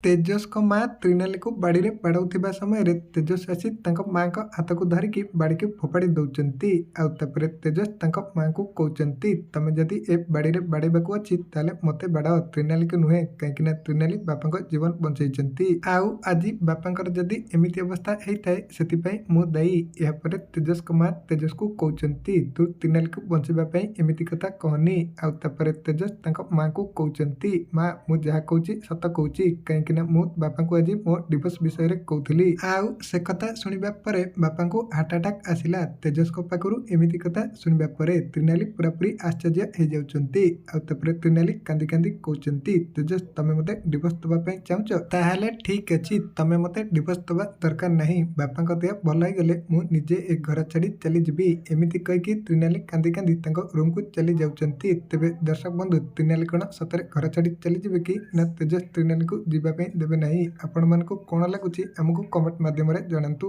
ତେଜସ୍ଙ୍କ ମା ତ୍ରିନାଲୀକୁ ବାଡ଼ିରେ ବାଡ଼ଉଥିବା ସମୟରେ ତେଜସ୍ ଆସି ତାଙ୍କ ମାଙ୍କ ହାତକୁ ଧରିକି ବାଡ଼ିକି ଫୋପାଡ଼ି ଦେଉଛନ୍ତି। ଆଉ ତାପରେ ତେଜସ୍ ତାଙ୍କ ମାଙ୍କୁ କହୁଛନ୍ତି, ତମେ ଯଦି ଏ ବାଡ଼ିରେ ବାଡ଼େଇବାକୁ ଅଛି ତାହେଲେ ମୋତେ ବାଡ଼ାଅ, ତ୍ରିନାଲୀକୁ ନୁହେଁ, କାହିଁକିନା ତ୍ରିନାଲୀ ବାପାଙ୍କ ଜୀବନ ବଞ୍ଚେଇଛନ୍ତି। ଆଉ ଆଜି ବାପାଙ୍କର ଯଦି ଏମିତି ଅବସ୍ଥା ହେଇଥାଏ ସେଥିପାଇଁ ମୁଁ ଦାୟୀ। ଏହାପରେ ତେଜସ୍ଙ୍କ ମା ତେଜସ୍କୁ କହୁଛନ୍ତି, ତୁ ତ୍ରିନାଲୀକୁ ବଞ୍ଚେଇବା ପାଇଁ ଏମିତି କଥା କହନି। ଆଉ ତାପରେ ତେଜସ୍ ତାଙ୍କ ମାଙ୍କୁ କହୁଛନ୍ତି, ମା ମୁଁ ଯାହା କହୁଛି ସତ କହୁଛି, କାହିଁକିନା ମୁଁ ବାପାଙ୍କୁ ଆଜି ମୋ ଡିଭୋର୍ସ ବିଷୟରେ କହୁଥିଲି। ଆଉ ସେ କଥା ଶୁଣିବା ପରେ ବାପାଙ୍କୁ ହାର୍ଟ ଆଟାକ୍ ଆସିଲା। ତେଜସ୍ଙ୍କ ପାଖରୁ ଏମିତି କଥା ଶୁଣିବା ପରେ ତ୍ରିନାଲୀ ପୁରାପୁରି ଆଶ୍ଚର୍ଯ୍ୟ ହେଇଯାଉଛନ୍ତି। ଆଉ ତାପରେ ତ୍ରିନାଲୀ କାନ୍ଦି କାନ୍ଦି କହୁଛନ୍ତି, ତେଜସ୍ ତମେ ମୋତେ ଡିଭୋର୍ସ ଦେବା ପାଇଁ ଚାହୁଁଛ? ତାହେଲେ ଠିକ୍ ଅଛି, ତମେ ମୋତେ ଡିଭୋର୍ସ ଦେବା ଦରକାର ନାହିଁ। ବାପାଙ୍କ ଦେହ ଭଲ ହେଇଗଲେ ମୁଁ ନିଜେ ଏ ଘର ଛାଡ଼ି ଚାଲିଯିବି। ଏମିତି କହିକି ତ୍ରିନାଲୀ କାନ୍ଦି କାନ୍ଦି ତାଙ୍କ ରୁମକୁ ଚାଲି ଯାଉଛନ୍ତି। ତେବେ ଦର୍ଶକ ବନ୍ଧୁ, ତ୍ରିନାଲୀ କ'ଣ ସତରେ ଘର ଛାଡ଼ି ଚାଲିଯିବେ କି ନା ତେଜସ୍ ତ୍ରିନାଲୀକୁ ଯିବା ପାଇଁ ଦେବେ ନାହିଁ? ଆପଣମାନଙ୍କୁ କ'ଣ ଲାଗୁଛି ଆମକୁ କମେଣ୍ଟ ମାଧ୍ୟମରେ ଜଣାନ୍ତୁ।